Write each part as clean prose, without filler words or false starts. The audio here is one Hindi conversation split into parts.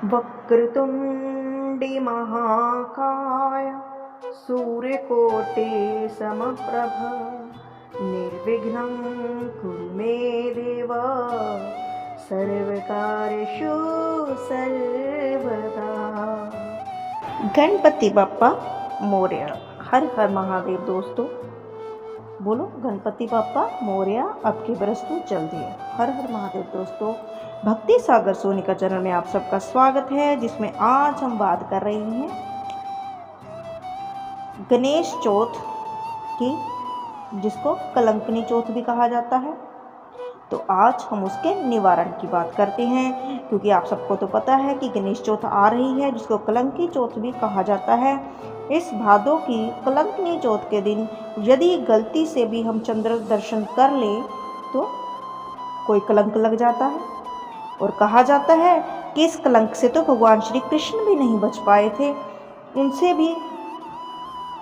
वक्रतुण्डी महाकाय सूर्यकोटि समप्रभ निर्विघ्नं कुरु मे देव सर्वकार्येषु सर्वदा। गणपति बप्पा मोरया। हर हर महादेव। दोस्तों बोलो गणपति बप्पा मोरया, आपकी वस्तु जल्दी है। हर हर महादेव। दोस्तों भक्ति सागर सोनिका चैनल में आप सबका स्वागत है, जिसमें आज हम बात कर रहे हैं गणेश चौथ की, जिसको कलंकनी चौथ भी कहा जाता है। तो आज हम उसके निवारण की बात करते हैं, क्योंकि आप सबको तो पता है कि गणेश चौथ आ रही है, जिसको कलंकी चौथ भी कहा जाता है। इस भादों की कलंकनी चौथ के दिन यदि गलती से भी हम चंद्र दर्शन कर लें तो कोई कलंक लग जाता है, और कहा जाता है कि इस कलंक से तो भगवान श्री कृष्ण भी नहीं बच पाए थे। उनसे भी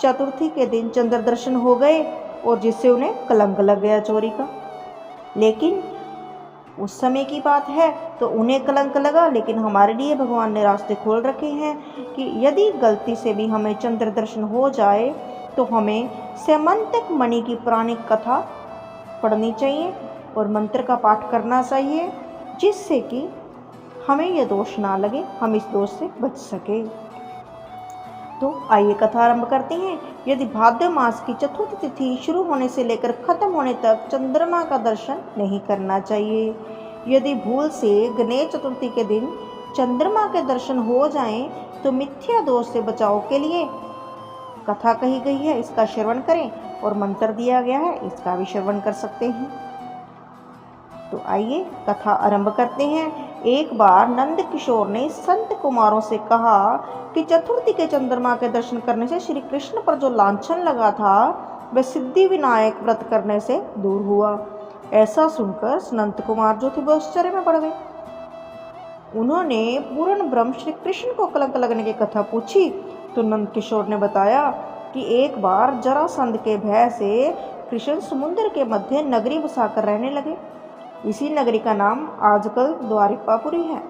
चतुर्थी के दिन चंद्र दर्शन हो गए, और जिससे उन्हें कलंक लग गया चोरी का। लेकिन उस समय की बात है तो उन्हें कलंक लगा, लेकिन हमारे लिए भगवान ने रास्ते खोल रखे हैं कि यदि गलती से भी हमें चंद्र दर्शन हो जाए तो हमें स्यमंतक मणि की पौराणिक कथा पढ़नी चाहिए और मंत्र का पाठ करना चाहिए, जिससे कि हमें यह दोष ना लगे, हम इस दोष से बच सके। तो आइए कथा आरंभ करते हैं। यदि भाद्र मास की चतुर्थ तिथि शुरू होने से लेकर खत्म होने तक चंद्रमा का दर्शन नहीं करना चाहिए। यदि भूल से गणेश चतुर्थी के दिन चंद्रमा के दर्शन हो जाएं, तो मिथ्या दोष से बचाव के लिए कथा कही गई है, इसका श्रवण करें, और मंत्र दिया गया है, इसका भी श्रवण कर सकते हैं। तो आइए कथा आरंभ करते हैं। एक बार नंद किशोर ने संत कुमारों से कहा कि चतुर्थी के चंद्रमा के दर्शन करने से श्री कृष्ण पर जो लांछन लगा था वह सिद्धि विनायक व्रत करने से दूर हुआ। ऐसा सुनकर संत कुमार जो थे वो आश्चर्य में पड़ गए। उन्होंने पूर्ण ब्रह्म श्री कृष्ण को कलंक लगने की कथा पूछी तो नंद किशोर ने बताया कि एक बार जरासंध के भय से कृष्ण समुद्र के मध्य नगरी बसाकर रहने लगे। इसी नगरी का नाम आजकल द्वारिकापुरी है।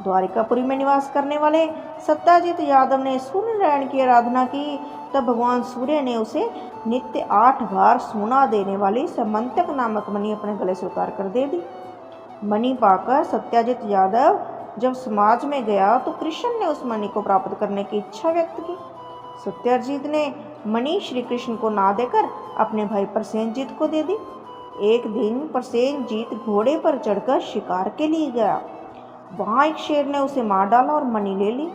द्वारिकापुरी में निवास करने वाले सत्यजित यादव ने सूर्य नारायण की आराधना की। तब भगवान सूर्य ने उसे नित्य 8 बार सोना देने वाली स्यमंतक नामक मणि अपने गले से उतार कर दे दी। मणि पाकर सत्यजित यादव जब समाज में गया तो कृष्ण ने उस मणि को प्राप्त करने की इच्छा व्यक्त की। सत्यजित ने मणि श्री कृष्ण को ना देकर अपने भाई प्रसेनजीत को दे दी। एक दिन प्रसेनजीत घोड़े पर चढ़कर शिकार के लिए गया। वहां एक शेर ने उसे मार डाला और मणि ले ली।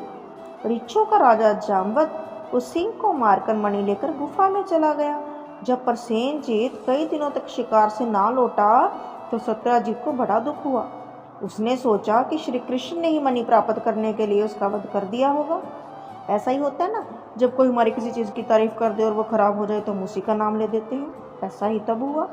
ऋक्षों का राजा जाम्बत उस सिंह को मारकर मणि लेकर गुफा में चला गया। जब प्रसेनजीत कई दिनों तक शिकार से ना लौटा तो सत्यजित को बड़ा दुख हुआ। उसने सोचा कि श्री कृष्ण ने ही मणि प्राप्त करने के लिए उसका वध कर दिया होगा। ऐसा ही होता है ना, जब कोई हमारी किसी चीज़ की तारीफ कर दे और वो खराब हो जाए तो हम उसी का नाम ले देते हैं। ऐसा ही तब हुआ।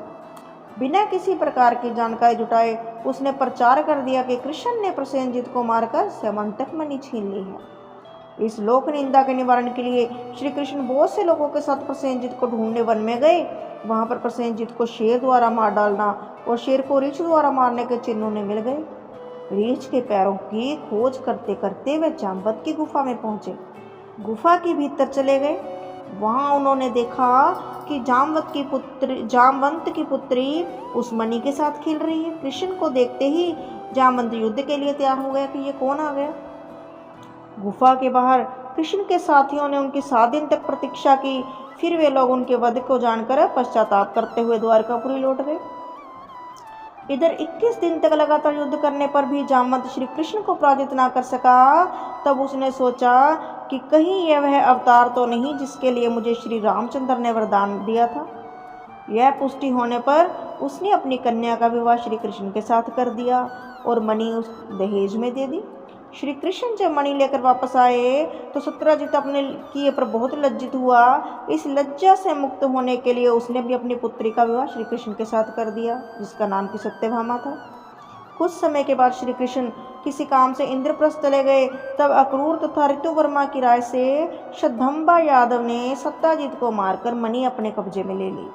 बिना किसी प्रकार की जानकारी जुटाए उसने प्रचार कर दिया कि कृष्ण ने प्रसेनजीत को मारकर स्यमंतक मणि छीन ली है। इस लोक निंदा के निवारण के लिए श्री कृष्ण बहुत से लोगों के साथ प्रसेनजीत को ढूंढने वन में गए। वहां पर प्रसेनजीत को शेर द्वारा मार डालना और शेर को रीछ द्वारा मारने के चिन्ह उन्हें मिल गए। रीछ के पैरों की खोज करते करते वे जाम्बत की गुफा में पहुंचे। गुफा के भीतर चले गए। वहां उन्होंने देखा कि जामवंत की पुत्री उस मणि के साथ खेल रही है। कृष्ण को देखते ही जामवंत युद्ध के लिए तैयार हो गया कि ये कौन आ गया। गुफा के बाहर कृष्ण के साथियों ने उनकी 7 दिन तक प्रतीक्षा की। फिर वे लोग उनके वध को जानकर पश्चाताप करते हुए द्वारकापुरी लौट गए। इधर 21 दिन तक लगातार युद्ध करने पर भी जामवंत श्री कृष्ण को पराजित ना कर सका। तब उसने सोचा कि कहीं यह वह अवतार तो नहीं जिसके लिए मुझे श्री रामचंद्र ने वरदान दिया था। यह पुष्टि होने पर उसने अपनी कन्या का विवाह श्री कृष्ण के साथ कर दिया और मणि उस दहेज में दे दी। श्री कृष्ण जब मणि लेकर वापस आए तो सत्यजित अपने किए पर बहुत लज्जित हुआ। इस लज्जा से मुक्त होने के लिए उसने भी अपनी पुत्री का विवाह श्री कृष्ण के साथ कर दिया, जिसका नाम की सत्यभामा था। कुछ समय के बाद श्री कृष्ण किसी काम से इंद्रप्रस्थ चले गए। तब अक्रूर तथा ऋतुवर्मा की राय से शतधम्बा यादव ने सत्यजित को मारकर मणि अपने कब्जे में ले ली।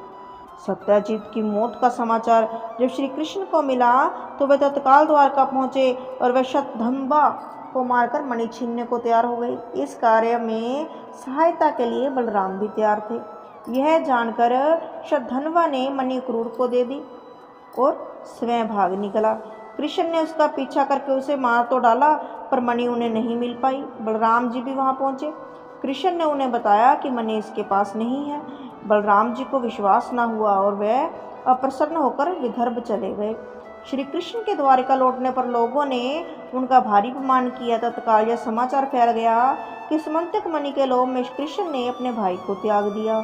सत्यजित की मौत का समाचार जब श्री कृष्ण को मिला तो वे तत्काल द्वारका पहुँचे और वह शतधम्बा को मारकर मणि छीनने को तैयार हो गई। इस कार्य में सहायता के लिए बलराम भी तैयार थे। यह जानकर शतधन्वा ने मणि क्रूर को दे दी और स्वयं भाग निकला। कृष्ण ने उसका पीछा करके उसे मार तो डाला, पर मणि उन्हें नहीं मिल पाई। बलराम जी भी वहां पहुंचे। कृष्ण ने उन्हें बताया कि मणि इसके पास नहीं है। बलराम जी को विश्वास न हुआ और वह अप्रसन्न होकर विदर्भ चले गए। श्री कृष्ण के द्वारिका लौटने पर लोगों ने उनका भारी अपमान किया। तत्काल यह समाचार फैल गया कि समंतक मणि के लोभ में कृष्ण ने अपने भाई को त्याग दिया।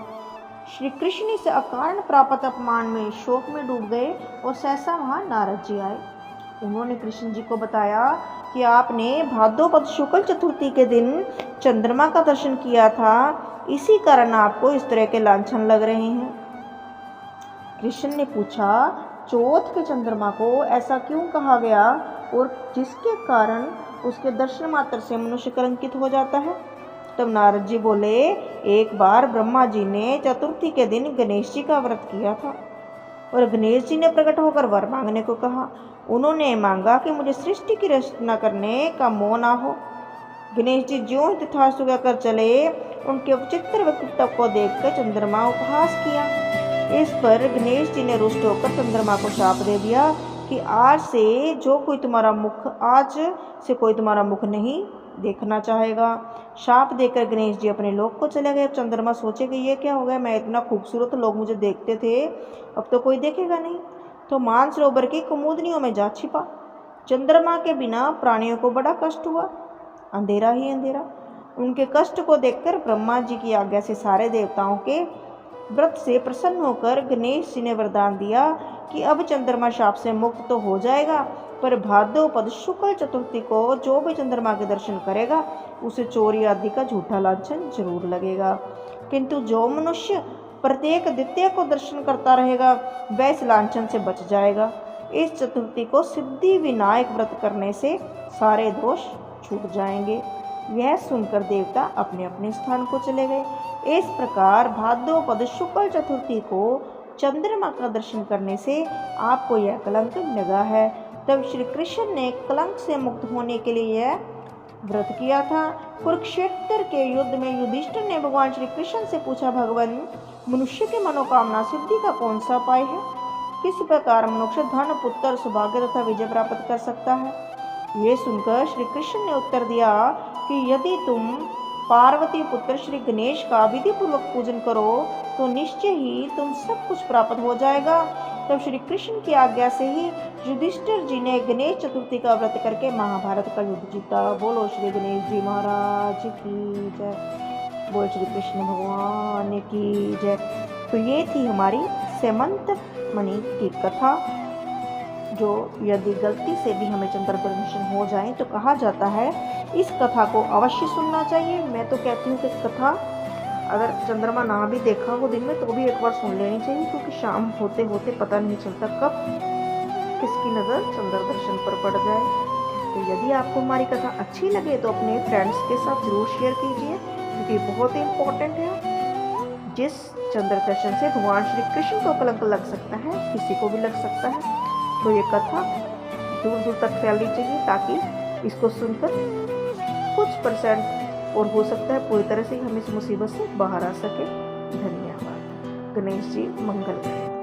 श्री कृष्ण इस अकारण प्राप्त अपमान में शोक में डूब गए और सहसा वहां नारद जी आए। उन्होंने कृष्ण जी को बताया कि आपने भाद्रपद शुक्ल चतुर्थी के दिन चंद्रमा का दर्शन किया था, इसी कारण आपको इस तरह के लांछन लग रहे हैं। कृष्ण ने पूछा, चौथ के चंद्रमा को ऐसा क्यों कहा गया और जिसके कारण उसके दर्शन मात्र से मनुष्य कलंकित हो जाता है? तब नारद जी बोले, एक बार ब्रह्मा जी ने चतुर्थी के दिन गणेश जी का व्रत किया था और गणेश जी ने प्रकट होकर वर मांगने को कहा। उन्होंने मांगा कि मुझे सृष्टि की रचना करने का मोह ना हो। गणेश जी ज्यों ही तथास्तु कहकर चले, उनके विचित्र व्यक्तित्व को देखकर चंद्रमा उपहास किया। इस पर गणेश जी ने रुष्ट होकर चंद्रमा को शाप दे दिया कि आज से कोई तुम्हारा मुख नहीं देखना चाहेगा। शाप देकर गणेश जी अपने लोक को चले गए। चंद्रमा सोचे कि ये क्या हो गया, मैं इतना खूबसूरत, लोग मुझे देखते थे, अब तो कोई देखेगा नहीं। तो मानसरोवर की कुमुदनियों में जा छिपा। चंद्रमा के बिना प्राणियों को बड़ा कष्ट हुआ, अंधेरा ही अंधेरा। उनके कष्ट को देखकर ब्रह्मा जी की आज्ञा से सारे देवताओं के व्रत से प्रसन्न होकर गणेश जी ने वरदान दिया कि अब चंद्रमा शाप से मुक्त तो हो जाएगा, पर भाद्रपद शुक्ल चतुर्थी को जो भी चंद्रमा के दर्शन करेगा उसे चोरी आदि का झूठा लांछन जरूर लगेगा। किंतु जो मनुष्य प्रत्येक द्वितीय को दर्शन करता रहेगा वह इस लांछन से बच जाएगा। इस चतुर्थी को सिद्धि विनायक व्रत करने से सारे दोष छूट जाएंगे। यह सुनकर देवता अपने अपने स्थान को चले गए। इस प्रकार भाद्रपद शुक्ल चतुर्थी को चंद्रमा का दर्शन करने से आपको यह कलंक लगा है। तब श्री कृष्ण ने कलंक से मुक्त होने के लिए यह व्रत किया था। कुरुक्षेत्र के युद्ध में युधिष्ठिर ने भगवान श्री कृष्ण से पूछा, भगवान, मनुष्य की मनोकामना सिद्धि का कौन सा उपाय है? किस प्रकार मनुष्य धन, पुत्र, सौभाग्य तथा विजय प्राप्त कर सकता है? ये सुनकर श्री कृष्ण ने उत्तर दिया कि यदि तुम पार्वती पुत्र श्री गणेश का विधि पूर्वक पूजन करो तो निश्चय ही तुम सब कुछ प्राप्त हो जाएगा। तब श्री कृष्ण की आज्ञा से ही युधिष्ठिर जी ने गणेश चतुर्थी का व्रत करके महाभारत का युद्ध जीता। बोलो श्री गणेश जी महाराज की जय। बोलो श्री कृष्ण भगवान की जय। तो ये थी हमारी समंतक मणि की कथा, जो यदि गलती से भी हमें चंद्र दर्शन हो जाए तो कहा जाता है इस कथा को अवश्य सुनना चाहिए। मैं तो कहती हूँ कि कथा अगर चंद्रमा ना भी देखा हो दिन में तो भी एक बार सुन लेनी चाहिए, क्योंकि शाम होते होते पता नहीं चलता कब किसकी नज़र चंद्र दर्शन पर पड़ जाए। तो यदि आपको हमारी कथा अच्छी लगे तो अपने फ्रेंड्स के साथ ज़रूर शेयर कीजिए, क्योंकि बहुत ही इम्पोर्टेंट है। जिस चंद्र दर्शन से भगवान श्री कृष्ण को कलंक लग सकता है, किसी को भी लग सकता है। तो ये कथा दूर दूर तक फैलनी चाहिए, ताकि इसको सुनकर कुछ % और हो सकता है पूरी तरह से हम इस मुसीबत से बाहर आ सके। धन्यवाद। गणेश जी मंगल करें।